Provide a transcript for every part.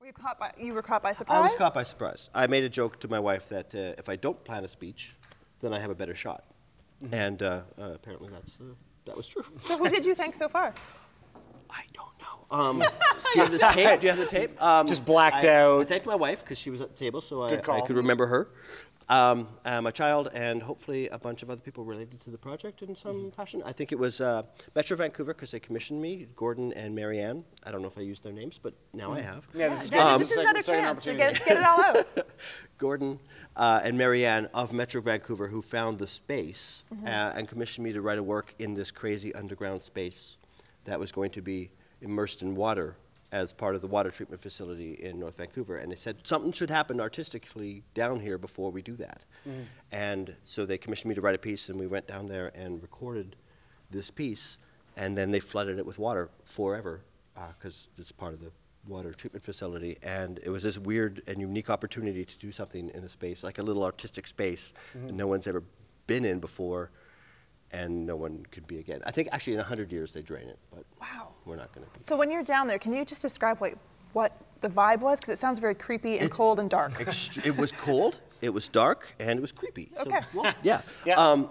You were caught by surprise? I was caught by surprise. I made a joke to my wife that if I don't plan a speech, then I have a better shot. Mm-hmm. And apparently that was true. So who did you thank so far? I don't know. Do you have the tape? Do you have the tape? Just blacked out. I thanked my wife because she was at the table, so I call. could remember her. My child, and hopefully a bunch of other people related to the project in some fashion. I think it was Metro Vancouver because they commissioned me, Gordon and Marianne. I don't know if I used their names, but now I have. Yeah, this is, this is another chance to get it all out. Gordon and Marianne of Metro Vancouver who found the space and commissioned me to write a work in this crazy underground space that was going to be immersed in water as part of the water treatment facility in North Vancouver. And they said something should happen artistically down here before we do that. And so they commissioned me to write a piece, and we went down there and recorded this piece, and then they flooded it with water forever because it's part of the water treatment facility. And it was this weird and unique opportunity to do something in a space, like a little artistic space that no one's ever been in before, and no one could be again. I think actually in 100 years they drain it, but we're not going to. So when you're down there, can you just describe what the vibe was? Because it sounds very creepy and cold and dark. It was cold, it was dark, and it was creepy. Okay. So, well, yeah.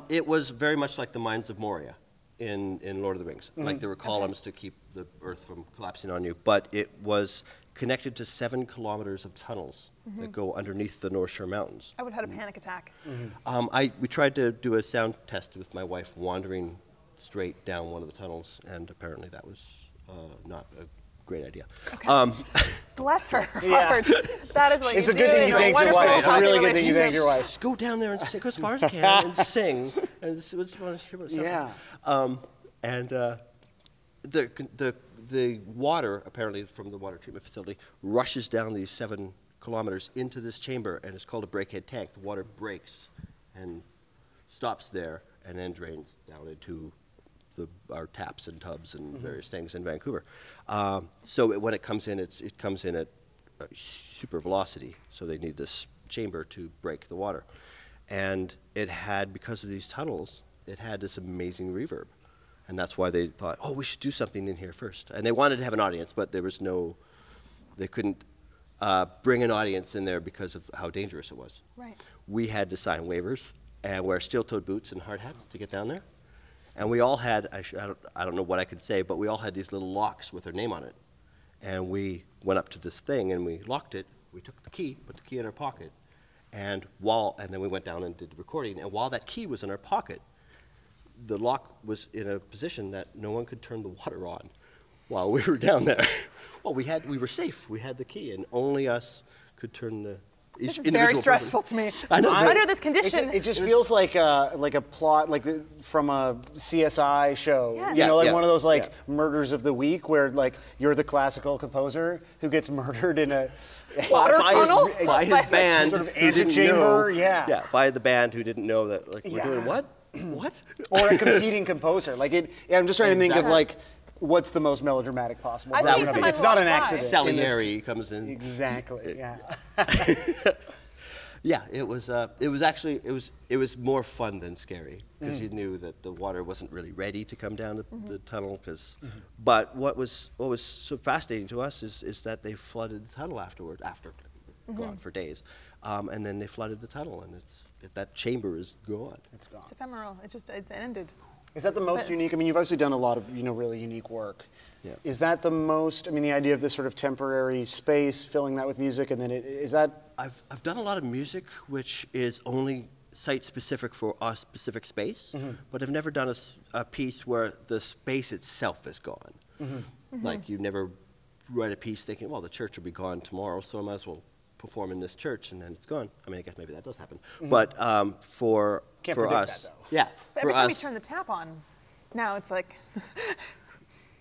It was very much like the Mines of Moria in Lord of the Rings. Like there were columns to keep the earth from collapsing on you, but it was connected to 7 kilometers of tunnels that go underneath the North Shore Mountains. I would have had a panic attack. We tried to do a sound test with my wife wandering straight down one of the tunnels, and apparently that was not a great idea. Okay. Bless her heart. That is what it's you do. It's a good thing you thank your wife. It's a really good thing you thank your wife. Just go down there and sing, go as far as you can and sing. And just want to hear what it sounds like. The water, apparently from the water treatment facility, rushes down these 7 kilometers into this chamber, and it's called a breakhead tank. The water breaks and stops there and then drains down into our taps and tubs and various things in Vancouver. So when it comes in, it comes in at super velocity, so they need this chamber to break the water. And it had, because of these tunnels, it had this amazing reverb. And that's why they thought, oh, we should do something in here first. And they wanted to have an audience, but there was they couldn't bring an audience in there because of how dangerous it was. Right. We had to sign waivers and wear steel-toed boots and hard hats to get down there. And we all had, I don't know what I could say, but we all had these little locks with our name on it. And we went up to this thing and we locked it. We took the key, put the key in our pocket, and then we went down and did the recording. And while that key was in our pocket, the lock was in a position that no one could turn the water on while we were down there. Well, we were safe. We had the key, and only us could turn the. This is very stressful to me. I know, under this condition, it just feels like a plot from a CSI show. Yeah. You know, like one of those murders of the week where you're the classical composer who gets murdered in a water tunnel by his band, sort of antechamber. Yeah, by the band who didn't know that we're doing what. What? Or a competing composer. I'm just trying to think of what's the most melodramatic possible. It's not an accident. Salieri comes in. Exactly. Yeah. Yeah. It was more fun than scary because you knew that the water wasn't really ready to come down the tunnel. But what was so fascinating to us is that they flooded the tunnel afterward, after gone for days. And then they flooded the tunnel, and that chamber is gone. It's gone. It's ephemeral. It ended. Is that the most unique? I mean, you've obviously done a lot of really unique work. Yeah. Is that the most? I mean, the idea of this sort of temporary space, filling that with music, and then is that? I've done a lot of music which is only site-specific for a specific space, but I've never done a piece where the space itself is gone. Like you never write a piece thinking, well, the church will be gone tomorrow, so I might as well perform in this church, and then it's gone. I mean, I guess maybe that does happen. But for us, that, though. Yeah. But every time you turn the tap on, now it's like.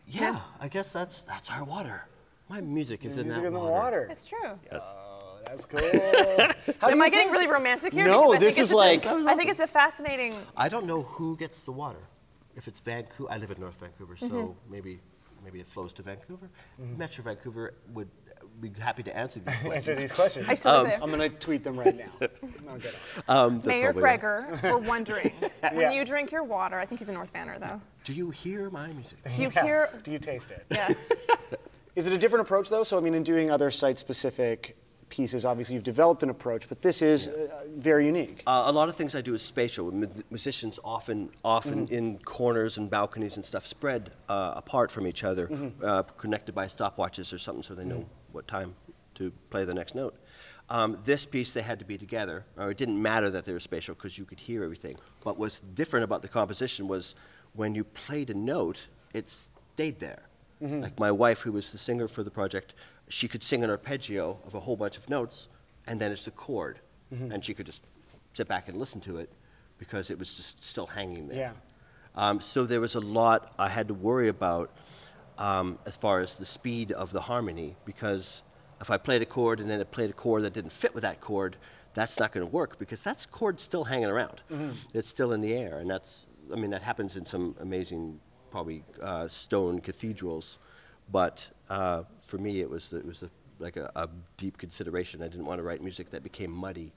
Yeah, I guess that's our water. My music is in that in the water. It's true. Oh, that's cool. Am I getting really romantic here? No, this is I think it's a fascinating. I don't know who gets the water. If it's Vancouver, I live in North Vancouver, so maybe it flows to Vancouver. Metro Vancouver would be happy to answer these questions. Answer these questions. I still live there. I'm going to tweet them right now. I'll get on. Mayor Gregor, we're wondering, when you drink your water, I think he's a North Vanner though. Do you hear my music? Do you hear? Do you taste it? Yeah. Is it a different approach, though? So, I mean, in doing other site-specific pieces, obviously you've developed an approach, but this is very unique. A lot of things I do is spatial. Musicians often in corners and balconies and stuff, spread apart from each other, connected by stopwatches or something, so they know what time to play the next note. This piece, they had to be together, or it didn't matter that they were spatial because you could hear everything. But what's different about the composition was when you played a note, it stayed there. Like my wife, who was the singer for the project, she could sing an arpeggio of a whole bunch of notes, and then it's a chord. And she could just sit back and listen to it because it was just still hanging there. Yeah. So there was a lot I had to worry about as far as the speed of the harmony, because if I played a chord and then it played a chord that didn't fit with that chord, that's not going to work because that chord's still hanging around. It's still in the air, and that's, I mean, that happens in some amazing, probably stone cathedrals, but for me it was like a deep consideration. I didn't want to write music that became muddy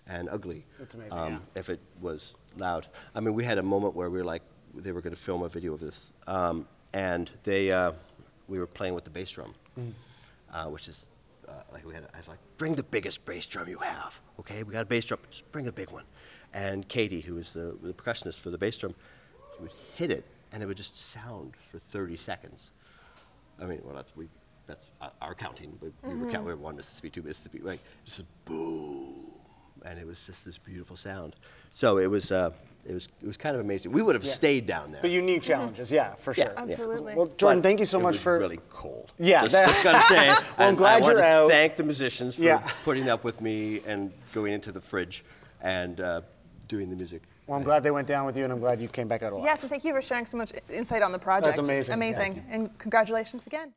and ugly. That's amazing. If it was loud. I mean, we had a moment where we were like, they were going to film a video of this, and we were playing with the bass drum, which is like I was like, bring the biggest bass drum you have. Okay, we got a bass drum, just bring a big one. And Katie, who was the percussionist for the bass drum, she would hit it, and it would just sound for 30 seconds. I mean, well, that's our counting. We wanted this to be 2 minutes to be like just a boom, and it was just this beautiful sound. So it was kind of amazing. We would have stayed down there. But unique challenges, yeah, for sure. Absolutely. Well, Jordan, thank you so much for. It was really cold. Yeah, just gotta say. Well, I'm glad I you're want to out. thank the musicians for Yeah. putting up with me and going into the fridge and doing the music. Well, I'm glad they went down with you, and I'm glad you came back out alive. Yes, and thank you for sharing so much insight on the project. That's amazing. Amazing. And congratulations again.